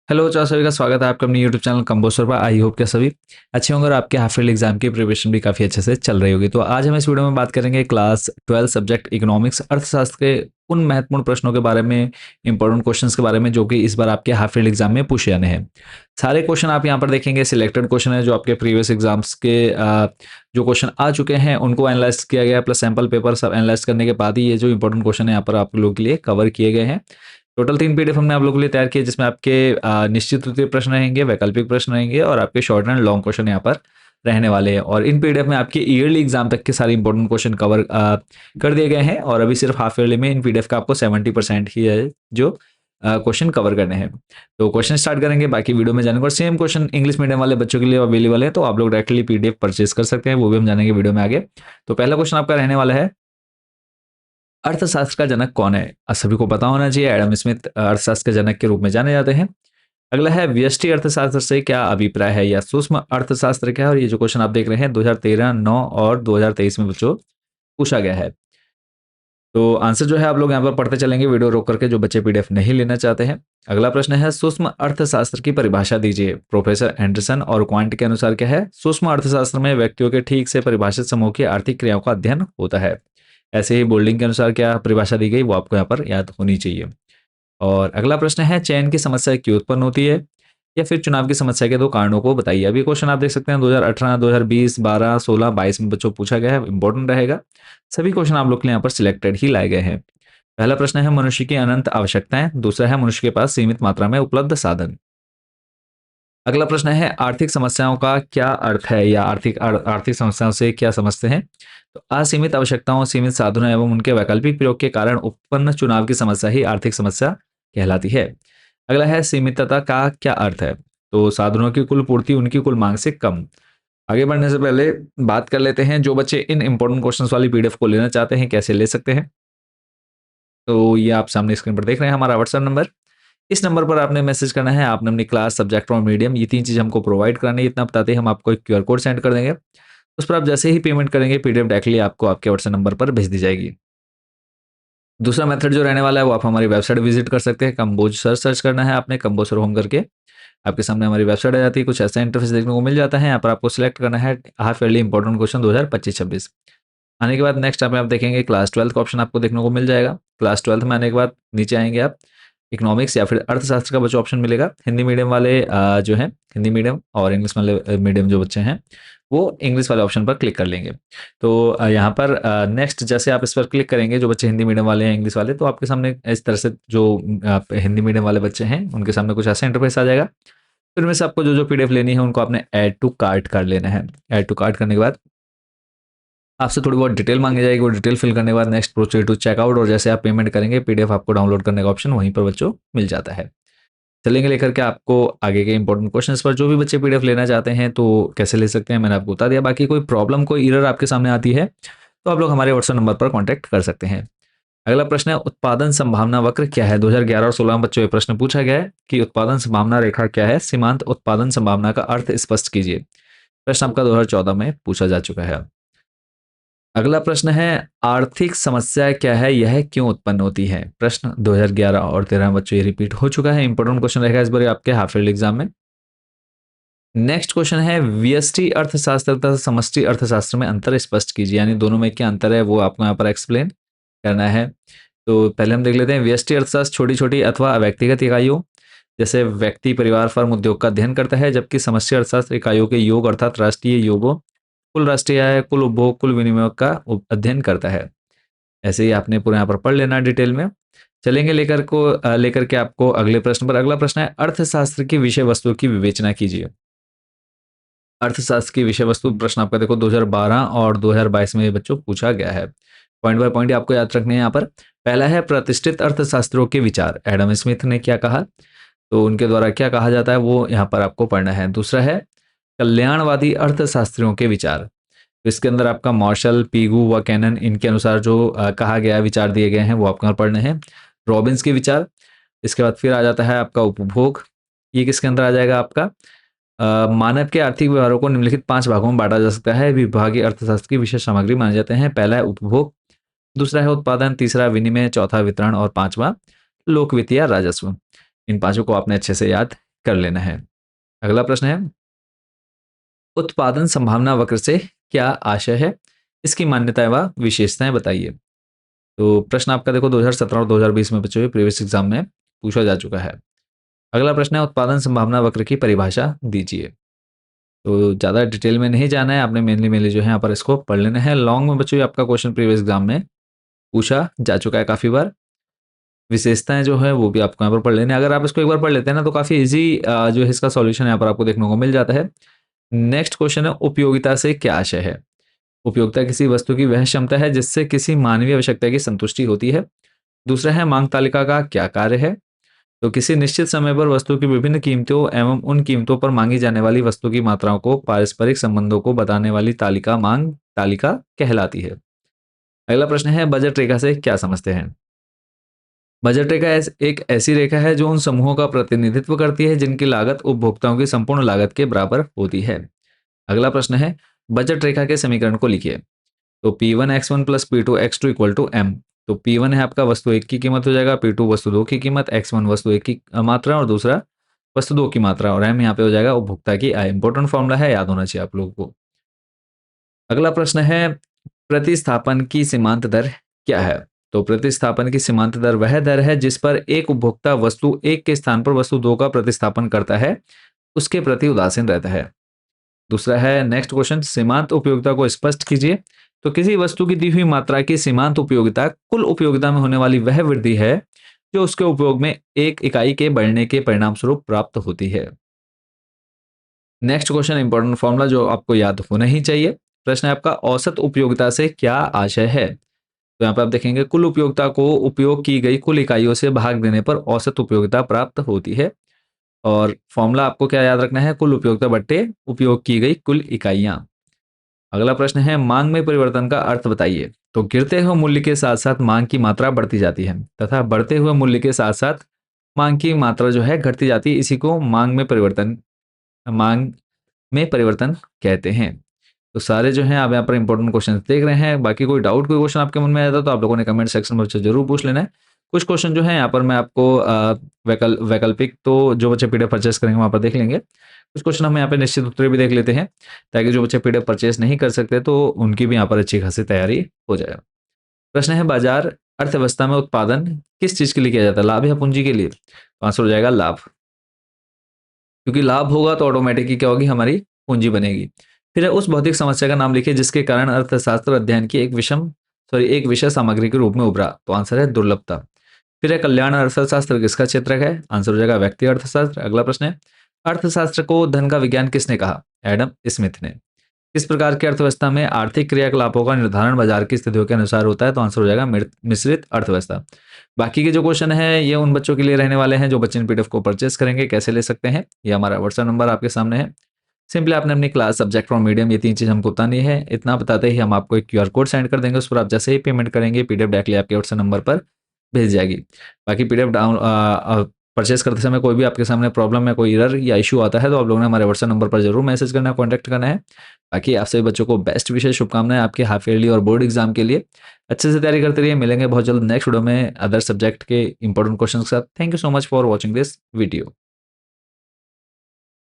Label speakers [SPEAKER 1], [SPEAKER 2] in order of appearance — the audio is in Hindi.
[SPEAKER 1] हेलो चार सभी का स्वागत है आपका अपने यूट्यूब चैनल कंपोस्टर पर। आई होप कि सभी अच्छे होंगे और आपके हाफ ईयरली एग्जाम की प्रिपरेशन भी काफ़ी अच्छे से चल रही होगी। तो आज हम इस वीडियो में बात करेंगे क्लास 12 सब्जेक्ट इकोनॉमिक्स अर्थशास्त्र के उन महत्वपूर्ण प्रश्नों के बारे में, इंपॉर्टेंट क्वेश्चंस के बारे में जो कि इस बार आपके हाफ ईयरली एग्जाम में पूछे जाने हैं। सारे क्वेश्चन आप यहाँ पर देखेंगे, सिलेक्टेड क्वेश्चन है जो आपके प्रीवियस एग्जाम्स के जो क्वेश्चन आ चुके हैं उनको एनालाइज किया गया, प्लस सैम्पल पेपर सब एनालाइज करने के बाद ही ये जो इंपॉर्टेंट क्वेश्चन है यहाँ पर आप लोगों के लिए कवर किए गए हैं। टोटल 3 पीडीएफ हमने आप लोगों के लिए तैयार किए जिसमें आपके निश्चित उत्तरीय प्रश्न रहेंगे, वैकल्पिक प्रश्न रहेंगे और आपके शॉर्ट एंड लॉन्ग क्वेश्चन यहाँ पर रहने वाले हैं। और इन पीडीएफ में आपके ईयरली एग्जाम तक के सारे इंपॉर्टेंट क्वेश्चन कवर कर दिए गए हैं और अभी सिर्फ हाफ ईयरली में इन पीडीएफ का आपको 70% ही है जो क्वेश्चन कवर करने हैं। तो क्वेश्चन स्टार्ट करेंगे, बाकी वीडियो में जानेंगे। और सेम क्वेश्चन इंग्लिश मीडियम वाले बच्चों के लिए अवेलेबल है, तो आप लोग डायरेक्टली पीडीएफ परचेज कर सकते हैं, वो भी हम जानेंगे वीडियो में आगे। तो पहला क्वेश्चन आपका रहने वाला है, अर्थशास्त्र का जनक कौन है? सभी को पता होना चाहिए, एडम स्मिथ अर्थशास्त्र के जनक के रूप में जाने जाते हैं। अगला है, व्यष्टि अर्थशास्त्र से क्या अभिप्राय है या सूक्ष्म अर्थशास्त्र क्या है? और ये जो क्वेश्चन आप देख रहे हैं 2013, 9 और 2023 में बच्चों पूछा गया है। तो आंसर जो है आप लोग यहाँ पर पढ़ते चलेंगे वीडियो रोक करके, जो बच्चे पीडीएफ नहीं लेना चाहते हैं। अगला प्रश्न है, सूक्ष्म अर्थशास्त्र की परिभाषा दीजिए। प्रोफेसर एंडरसन और क्वांट के अनुसार क्या है? सूक्ष्म अर्थशास्त्र में व्यक्तियों के ठीक से परिभाषित समूह की आर्थिक क्रियाओं का अध्ययन होता है। ऐसे ही बोल्डिंग के अनुसार क्या परिभाषा दी गई वो आपको यहाँ पर याद होनी चाहिए। और अगला प्रश्न है, चयन की समस्या क्यों उत्पन्न होती है या फिर चुनाव की समस्या के दो कारणों को बताइए। अभी क्वेश्चन आप देख सकते हैं 2018, 2020, 12, 16, 22 में बच्चों पूछा गया है, इंपॉर्टेंट रहेगा। सभी क्वेश्चन आप लोग के लिए यहाँ पर सिलेक्टेड ही लाए गए हैं। पहला प्रश्न है, मनुष्य की अनंत आवश्यकताएं। दूसरा है, मनुष्य के पास सीमित मात्रा में उपलब्ध साधन। अगला प्रश्न है, आर्थिक समस्याओं का क्या अर्थ है या आर्थिक समस्याओं से क्या समझते हैं? तो असीमित आवश्यकताओं, सीमित साधनों एवं उनके वैकल्पिक प्रयोग के कारण उत्पन्न चुनाव की समस्या ही आर्थिक समस्या कहलाती है। अगला है, सीमितता का क्या अर्थ है? तो साधनों की कुल पूर्ति उनकी कुल मांग से कम। आगे बढ़ने से पहले बात कर लेते हैं, जो बच्चे इन इंपॉर्टेंट क्वेश्चंस वाली पीडीएफ को लेना चाहते हैं कैसे ले सकते हैं। तो ये आप सामने स्क्रीन पर देख रहे हैं हमारा व्हाट्सएप नंबर। इस नंबर पर आपने मैसेज करना है, आपने अपनी क्लास, सब्जेक्ट और मीडियम ये 3 चीज़ हमको प्रोवाइड करानी है। इतना बताते ही हम आपको एक क्यूआर कोड सेंड कर देंगे। उस पर आप जैसे ही पेमेंट करेंगे पीडीएफ डायरेक्टली आपको आपके व्हाट्सएप नंबर पर भेज दी जाएगी। दूसरा मेथड जो रहने वाला है वो आप हमारी वेबसाइट विजिट कर सकते हैं। कंबोज सर्च करना है आपने, कंबोज होम करके आपके सामने हमारी वेबसाइट आ जाती है। कुछ ऐसा इंटरफेस देखने को मिल जाता है। यहाँ पर आपको सिलेक्ट करना है हाफ ईयरली इंपॉर्टेंट क्वेश्चन 2025-26। आने के बाद नेक्स्ट आप देखेंगे क्लास 12 का ऑप्शन आपको देखने को मिल जाएगा। क्लास 12 में आने के बाद नीचे आएंगे आप, इकोनॉमिक्स या फिर अर्थशास्त्र का बच्चों ऑप्शन मिलेगा। हिंदी मीडियम वाले जो हैं, हिंदी मीडियम और इंग्लिश वाले मीडियम जो बच्चे हैं वो इंग्लिश वाले ऑप्शन पर क्लिक कर लेंगे। तो यहाँ पर नेक्स्ट जैसे आप इस पर क्लिक करेंगे, जो बच्चे हिंदी मीडियम वाले हैं, इंग्लिश वाले, तो आपके सामने इस तरह से जो आप हिंदी मीडियम वाले बच्चे हैं उनके सामने कुछ ऐसा इंटरफेस आ जाएगा। फिर में से आपको जो जो पीडीएफ लेनी है उनको आपने ऐड टू कार्ट कर लेना है। ऐड टू कार्ट करने के बाद आपसे थोड़ी बहुत डिटेल मांगी जाएगी, वो डिटेल फिल करने के बाद नेक्स्ट प्रोसीड टू चेकआउट, और जैसे आप पेमेंट करेंगे पीडीएफ आपको डाउनलोड करने का ऑप्शन वहीं पर बच्चों मिल जाता है। चलेंगे लेकर के आपको आगे के इंपॉर्टेंट क्वेश्चंस पर। जो भी बच्चे पीडीएफ लेना चाहते हैं तो कैसे ले सकते हैं मैंने आपको बता दिया। बाकी कोई प्रॉब्लम, कोई एरर आपके सामने आती है तो आप लोग हमारे व्हाट्सएप नंबर पर कॉन्टैक्ट कर सकते हैं। अगला प्रश्न है, उत्पादन संभावना वक्र क्या है? 2011 और 16 में बच्चों ये प्रश्न पूछा गया है कि उत्पादन संभावना रेखा क्या है? सीमांत उत्पादन संभावना का अर्थ स्पष्ट कीजिए। प्रश्न आपका 2014 में पूछा जा चुका है। अगला प्रश्न है, आर्थिक समस्या क्या है, यह क्यों उत्पन्न होती है? प्रश्न 2011 और 13 बच्चों ये रिपीट हो चुका है। इंपॉर्टेंट क्वेश्चन रहेगा इस बार आपके हाफ ईयरली एग्जाम में। नेक्स्ट क्वेश्चन है, व्यष्टि अर्थशास्त्र तथा समष्टि अर्थशास्त्र में अंतर स्पष्ट कीजिए, यानी दोनों में क्या अंतर है वो आपको यहाँ पर एक्सप्लेन करना है। तो पहले हम देख लेते हैं, व्यष्टि अर्थशास्त्र छोटी छोटी अथवा व्यक्तिगत इकाइयों जैसे व्यक्ति, परिवार, फर्म, उद्योग का अध्ययन करता है, जबकि समष्टि अर्थशास्त्र इकाइयों के योग अर्थात राष्ट्रीय योगों, कुल राष्ट्रीय आय, कुल उपभोग, कुल विनिमय का अध्ययन करता है। ऐसे ही आपने पूरा यहाँ पर पढ़ लेना डिटेल में। चलेंगे लेकर के आपको अगले प्रश्न पर। अगला प्रश्न है, अर्थशास्त्र की विषय वस्तु की विवेचना कीजिए। अर्थशास्त्र की विषय वस्तु प्रश्न आपका देखो 2012 और 2022 में बच्चों पूछा गया है। पॉइंट बाय पॉइंट आपको याद रखने हैं यहाँ पर। पहला है, प्रतिष्ठित अर्थशास्त्रों के विचार, एडम स्मिथ ने क्या कहा, तो उनके द्वारा क्या कहा जाता है वो यहाँ पर आपको पढ़ना है। दूसरा है, कल्याणवादी अर्थशास्त्रियों के विचार, तो इसके अंदर आपका मार्शल, पीगू व कैनन, इनके अनुसार जो कहा गया विचार दिए गए हैं वो आपको पढ़ने हैं। रॉबिन्स के विचार, इसके बाद फिर आ जाता है आपका उपभोग, ये किसके अंदर आ जाएगा आपका, मानव के आर्थिक व्यवहारों को निम्नलिखित 5 भागों में बांटा जा सकता है, विभागीय अर्थशास्त्र की विशेष सामग्री माने जाते हैं। पहला है उपभोग, दूसरा है उत्पादन, तीसरा विनिमय, चौथा वितरण और पांचवा लोक वित्त या राजस्व। इन पांचों को आपने अच्छे से याद कर लेना है। अगला प्रश्न है, उत्पादन संभावना वक्र से क्या आशय है? इसकी मान्यताएं व विशेषताएं बताइए। तो प्रश्न आपका देखो 2017 और 2020 में बच्चों प्रीवियस एग्जाम में पूछा जा चुका है। अगला प्रश्न है, उत्पादन संभावना वक्र की परिभाषा दीजिए। तो ज़्यादा डिटेल में नहीं जाना है, आपने मेनली मेनली जो है यहाँ पर इसको पढ़ लेना है। लॉन्ग में बच्चों आपका क्वेश्चन प्रीवियस एग्जाम में पूछा जा चुका है काफ़ी बार। विशेषताएं जो है वो भी आपको यहाँ पर पढ़ लेना है। अगर आप इसको एक बार पढ़ लेते हैं ना तो काफ़ी ईजी जो है इसका सॉल्यूशन यहाँ पर आपको देखने को मिल जाता है। नेक्स्ट क्वेश्चन है, उपयोगिता से क्या आशय है? उपयोगिता किसी वस्तु की वह क्षमता है जिससे किसी मानवीय आवश्यकता की संतुष्टि होती है। दूसरा है, मांग तालिका का क्या कार्य है? तो किसी निश्चित समय पर वस्तु की विभिन्न कीमतों एवं उन कीमतों पर मांगी जाने वाली वस्तु की मात्राओं को पारस्परिक संबंधों को बताने वाली तालिका मांग तालिका कहलाती है। अगला प्रश्न है, बजट रेखा से क्या समझते हैं? बजट रेखा एक ऐसी रेखा है जो उन समूहों का प्रतिनिधित्व करती है जिनकी लागत उपभोक्ताओं की संपूर्ण लागत के बराबर होती है। अगला प्रश्न है, बजट रेखा के समीकरण को लिखिए। तो P1 x1 plus P2 x2 equal to M। तो P1 है आपका वस्तु एक की कीमत हो जाएगा, P2 वस्तु दो की कीमत, x1 वस्तु एक की मात्रा और दूसरा वस्तु दो की मात्रा, और M यहाँ पे हो जाएगा उपभोक्ता की आय। इंपॉर्टेंट फॉर्मूला है, याद होना चाहिए आप लोगों को। अगला प्रश्न है, प्रतिस्थापन की सीमांत दर क्या है? तो प्रतिस्थापन की सीमांत दर वह दर है जिस पर एक उपभोक्ता वस्तु एक के स्थान पर वस्तु दो का प्रतिस्थापन करता है, उसके प्रति उदासीन रहता है। दूसरा है, नेक्स्ट क्वेश्चन, सीमांत उपयोगिता को स्पष्ट कीजिए। तो किसी वस्तु की दी हुई मात्रा की सीमांत उपयोगिता कुल उपयोगिता में होने वाली वह वृद्धि है जो उसके उपयोग में एक इकाई के बढ़ने के परिणाम स्वरूप प्राप्त होती है। नेक्स्ट क्वेश्चन, इंपॉर्टेंट फॉर्मूला जो आपको याद होना ही चाहिए। प्रश्न है आपका, औसत उपयोगिता से क्या आशय है? तो यहाँ पे आप देखेंगे, कुल उपयोगिता को उपयोग की गई कुल इकाइयों से भाग देने पर औसत उपयोगिता प्राप्त होती है। और फॉर्मूला आपको क्या याद रखना है? कुल उपयोगिता बट्टे उपयोग की गई कुल इकाइयां। अगला प्रश्न है, मांग में परिवर्तन का अर्थ बताइए। तो गिरते हुए मूल्य के साथ साथ मांग की मात्रा बढ़ती जाती है तथा बढ़ते हुए मूल्य के साथ साथ मांग की मात्रा जो है घटती जाती है। इसी को मांग में परिवर्तन कहते हैं। तो सारे जो हैं आप यहाँ पर इंपॉर्टेंट क्वेश्चन देख रहे हैं। बाकी कोई डाउट, कोई क्वेश्चन आपके मन में आया था तो आप लोगों ने कमेंट सेक्शन में बच्चे जरूर पूछ लेना है। कुछ क्वेश्चन जो है यहाँ पर मैं आपको वैकल्पिक तो जो बच्चे पीडीएफ परचेस करेंगे वहाँ पर देख लेंगे। कुछ क्वेश्चन हम यहाँ पे निश्चित उत्तर भी देख लेते हैं ताकि जो बच्चे पीडीएफ परचेस नहीं कर सकते तो उनकी भी यहाँ पर अच्छी खासी तैयारी हो जाए। प्रश्न है, बाजार अर्थव्यवस्था में उत्पादन किस चीज के लिए किया जाता है? लाभ या पूंजी के लिए? तो आंसर हो जाएगा लाभ, क्योंकि लाभ होगा तो ऑटोमेटिकली क्या होगी, हमारी पूंजी बनेगी। फिर है, उस भौतिक समस्या का नाम लिखिए जिसके कारण अर्थशास्त्र अध्ययन की एक विषय सामग्री के रूप में उभरा। तो आंसर है दुर्लभता। फिर है, कल्याण अर्थशास्त्र किसका क्षेत्र है? आंसर हो जाएगा व्यक्ति अर्थशास्त्र। अगला प्रश्न है, अर्थशास्त्र को धन का विज्ञान किसने कहा? एडम स्मिथ ने। किस प्रकार की अर्थव्यवस्था में आर्थिक क्रियाकलापों का निर्धारण बाजार की स्थितियों के अनुसार होता है? तो आंसर हो जाएगा मिश्रित अर्थव्यवस्था। बाकी के जो क्वेश्चन है ये उन बच्चों के लिए रहने वाले हैं जो बच्चे इन पीडीएफ को परचेस करेंगे। कैसे ले सकते हैं? ये हमारा व्हाट्सएप नंबर आपके सामने है। सिंपली आपने अपनी क्लास, सब्जेक्ट और मीडियम, ये तीन चीज हमको बतानी है। इतना बताते ही हम आपको एक क्यूआर कोड सेंड कर देंगे, उस पर आप जैसे ही पेमेंट करेंगे पीडीएफ डायरेक्टली आपके व्हाट्सएप नंबर पर भेज जाएगी। बाकी पीडीएफ परचेस करते समय कोई भी आपके सामने प्रॉब्लम या कोई एरर या इशू आता है तो आप लोगों ने हमारे व्हाट्सएप नंबर पर जरूर मैसेज करना है, कॉन्टैक्ट करना है। बाकी आप सभी बच्चों को बेस्ट विशेष शुभकामनाएं आपके हाफ ईयरली और बोर्ड एग्जाम के लिए। अच्छे से तैयारी करते रहिए। मिलेंगे बहुत जल्द नेक्स्ट वीडियो में अदर सब्जेक्ट के इंपॉर्टेंट क्वेश्चन के साथ। Thank you so much for watching this video.